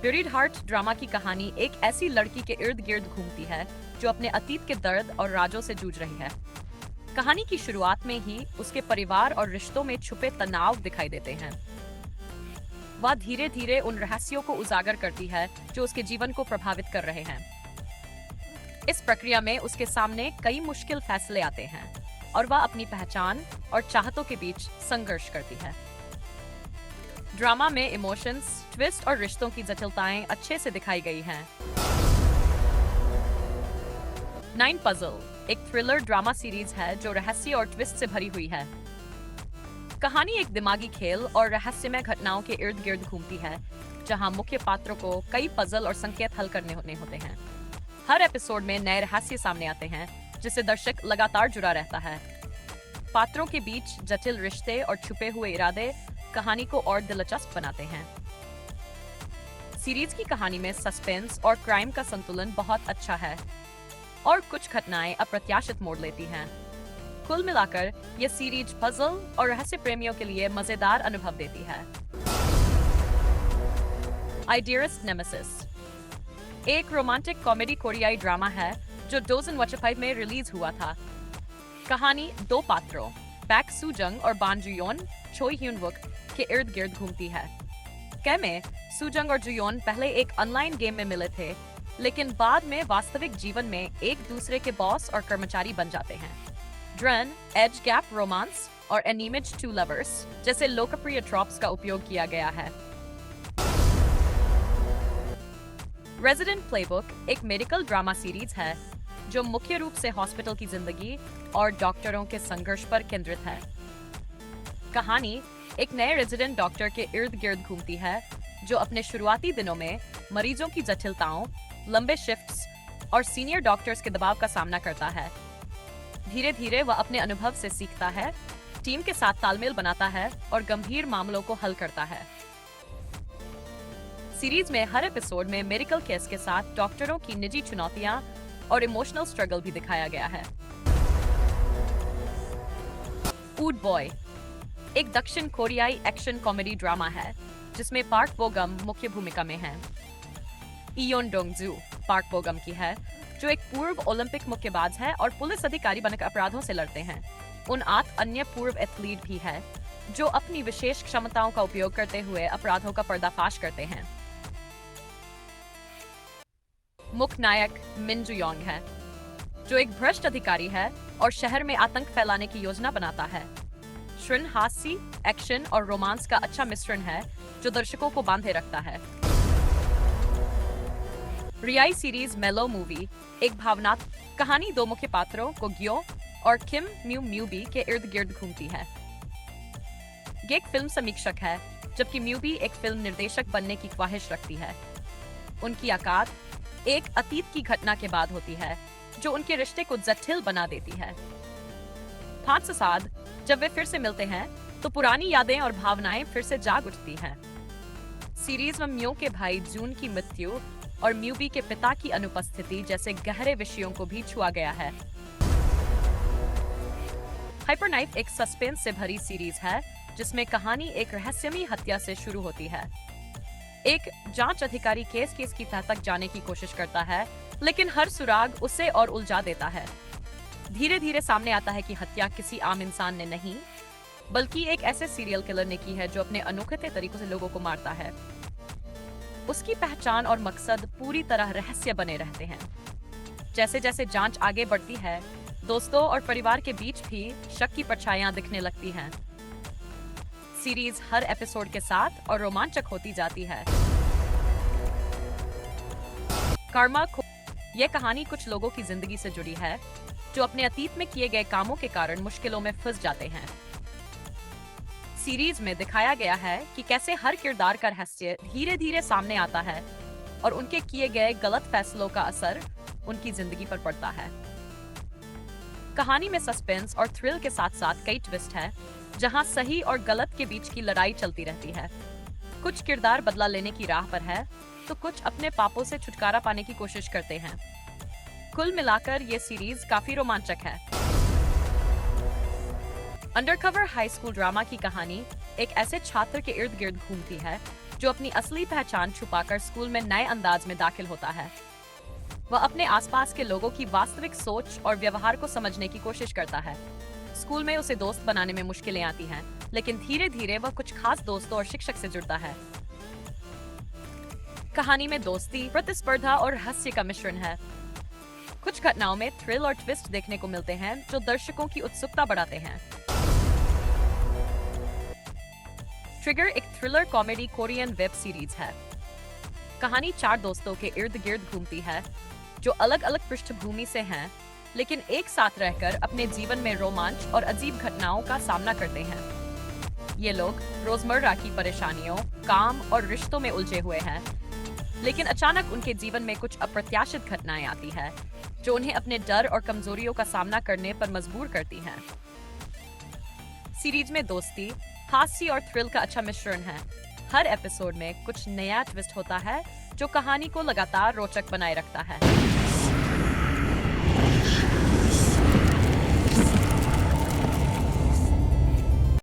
Buried heart drama की कहानी एक ऐसी लड़की के इर्द गिर्द घूमती है जो अपने अतीत के दर्द और राजों से जूझ रही है। कहानी की शुरुआत में ही उसके परिवार और रिश्तों में छुपे तनाव दिखाई देते हैं। वह धीरे धीरे उन रहस्यों को उजागर करती है जो उसके जीवन को प्रभावित कर रहे हैं। इस प्रक्रिया में उसके सामने कई मुश्किल फैसले आते हैं और वह अपनी पहचान और चाहतों के बीच संघर्ष करती है। ड्रामा में इमोशंस, ट्विस्ट और रिश्तों की जटिलताएं अच्छे से दिखाई गई हैं। 9 पजल एक थ्रिलर ड्रामा सीरीज है जो रहस्य और ट्विस्ट से भरी हुई है। कहानी एक दिमागी खेल और रहस्यमय घटनाओं के इर्द गिर्द घूमती है, जहां मुख्य पात्रों को कई पजल और संकेत हल करने होते हैं। हर एपिसोड में नए रहस्य सामने आते हैं, जिससे दर्शक लगातार जुड़ा रहता है। पात्रों के बीच जटिल रिश्ते और छुपे हुए इरादे कहानी को और दिलचस्प बनाते हैं। सीरीज की कहानी में सस्पेंस और क्राइम का संतुलन बहुत अच्छा है और कुछ घटनाएं अप्रत्याशित मोड़ लेती हैं। कुल मिलाकर यह सीरीज पजल और रहस्य प्रेमियों के लिए मजेदार अनुभव देती है। आई डियरेस्ट नेमेसिस एक रोमांटिक कॉमेडी कोरियाई ड्रामा है जो 2005 में रिलीज हुआ था। कहानी 2 पात्रों बैक सूजंग और बान जुयोन छोई ह्यून वुक के इर्द गिर्द घूमती है। में सूजंग और जुयोन पहले एक ऑनलाइन गेम में मिले थे, लेकिन बाद में वास्तविक जीवन में एक दूसरे के बॉस और कर्मचारी बन जाते हैं। ड्रन, एज गैप रोमांस और एनिमेज टू लवर्स जैसे लोकप्रिय ट्रॉप्स का उपयोग किया गया है। रेजिडेंट प्लेबुक एक मेडिकल ड्रामा सीरीज है जो मुख्य रूप से हॉस्पिटल की जिंदगी और डॉक्टरों के संघर्ष पर केंद्रित है। कहानी एक नए रेजिडेंट डॉक्टर के इर्द गिर्द घूमती है जो अपने शुरुआती दिनों में मरीजों की जटिलताओं, लंबे शिफ्ट्स और सीनियर डॉक्टर्स के दबाव का सामना करता है। धीरे धीरे वह अपने अनुभव से सीखता है, टीम के साथ तालमेल बनाता है और गंभीर मामलों को हल करता है। सीरीज में हर एपिसोड में मेडिकल केस के साथ डॉक्टरों की निजी चुनौतियां और इमोशनल स्ट्रगल भी दिखाया गया है। वुड बॉय एक दक्षिण कोरियाई एक्शन कॉमेडी ड्रामा है जिसमें पार्क बो गम मुख्य भूमिका में है। इयोन डोंगजू पार्क बो गम की है, जो एक पूर्व ओलंपिक मुक्केबाज है और पुलिस अधिकारी बनकर अपराधों से लड़ते हैं। 8 अन्य पूर्व एथलीट भी है जो अपनी विशेष क्षमताओं का उपयोग करते हुए अपराधों का पर्दाफाश करते हैं। मुख्य नायक मिन जुयोंग है, जो एक भ्रष्ट अधिकारी है और शहर में आतंक फैलाने की योजना बनाता है। श्रृन हास्य, एक्शन और रोमांस का अच्छा मिश्रण है जो दर्शकों को बांधे रखता है। रियाई सीरीज मेलो मूवी एक भावनात्मक कहानी 2 मुख्य पात्रों को ग्यो और किम म्यू म्यूबी के इर्द गिर्द घूमती है। ये एक फिल्म समीक्षक है, जबकि म्यूबी एक फिल्म निर्देशक बनने की ख्वाहिश रखती है। उनकी आकात एक अतीत की घटना के बाद होती है जो उनके रिश्ते को जटिल बना देती है। 5 साल जब वे फिर से मिलते हैं तो पुरानी यादें और भावनाएं फिर से जाग उठती हैं। सीरीज में म्यो के भाई जून की मृत्यु और म्यूबी के पिता की अनुपस्थिति जैसे गहरे विषयों को भी छुआ गया है। हाइपर नाइफ एक सस्पेंस से भरी सीरीज है जिसमें कहानी एक रहस्यमयी हत्या से शुरू होती है। एक जांच अधिकारी केस की तह तक जाने की कोशिश करता है, लेकिन हर सुराग उसे और उलझा देता है। धीरे धीरे सामने आता है कि हत्या किसी आम इंसान ने नहीं, बल्कि एक ऐसे सीरियल किलर ने की है जो अपने अनोखे तरीकों से लोगों को मारता है। उसकी पहचान और मकसद पूरी तरह रहस्य बने रहते हैं। जैसे जैसे जांच आगे बढ़ती है, दोस्तों और परिवार के बीच भी शक की परछाइयां दिखने लगती हैं। सीरीज हर एपिसोड के साथ और रोमांचक होती जाती है। कर्मा यह कहानी कुछ लोगों की जिंदगी से जुड़ी है जो अपने अतीत में किए गए कामों के कारण मुश्किलों में फंस जाते हैं। सीरीज में दिखाया गया है कि कैसे हर किरदार का रहस्य धीरे धीरे सामने आता है और उनके किए गए गलत फैसलों का असर उनकी जिंदगी पर पड़ता है। कहानी में सस्पेंस और थ्रिल के साथ साथ कई ट्विस्ट है, जहां सही और गलत के बीच की लड़ाई चलती रहती है। कुछ किरदार बदला लेने की राह पर है, तो कुछ अपने पापों से छुटकारा पाने की कोशिश करते हैं। कुल मिलाकर ये सीरीज काफी रोमांचक है। अंडरकवर हाई स्कूल ड्रामा की कहानी एक ऐसे छात्र के इर्द गिर्द घूमती है जो अपनी असली पहचान छुपाकर स्कूल में नए अंदाज में दाखिल होता है। वह अपने आसपास के लोगों की वास्तविक सोच और व्यवहार को समझने की कोशिश करता है। स्कूल में उसे दोस्त बनाने में मुश्किलें आती हैं, लेकिन धीरे धीरे वह कुछ खास दोस्तों और शिक्षक से जुड़ता है। कहानी में दोस्ती, प्रतिस्पर्धा और हास्य का मिश्रण है। कुछ घटनाओं में थ्रिल और ट्विस्ट देखने को मिलते हैं जो दर्शकों की उत्सुकता बढ़ाते हैं। ट्रिगर एक thriller comedy Korean web series है। कहानी 4 दोस्तों के इर्द गिर्द घूमती है जो अलग अलग पृष्ठभूमि से हैं, लेकिन एक साथ रहकर अपने जीवन में रोमांच और अजीब घटनाओं का सामना करते हैं। ये लोग रोजमर्रा की परेशानियों, काम और रिश्तों में उलझे हुए हैं, लेकिन अचानक उनके जीवन में कुछ अप्रत्याशित घटनाएं आती है जो उन्हें अपने डर और कमजोरियों का सामना करने पर मजबूर करती हैं। सीरीज में दोस्ती, हास्य और थ्रिल का अच्छा मिश्रण है। हर एपिसोड में कुछ नया ट्विस्ट होता है जो कहानी को लगातार रोचक बनाए रखता है।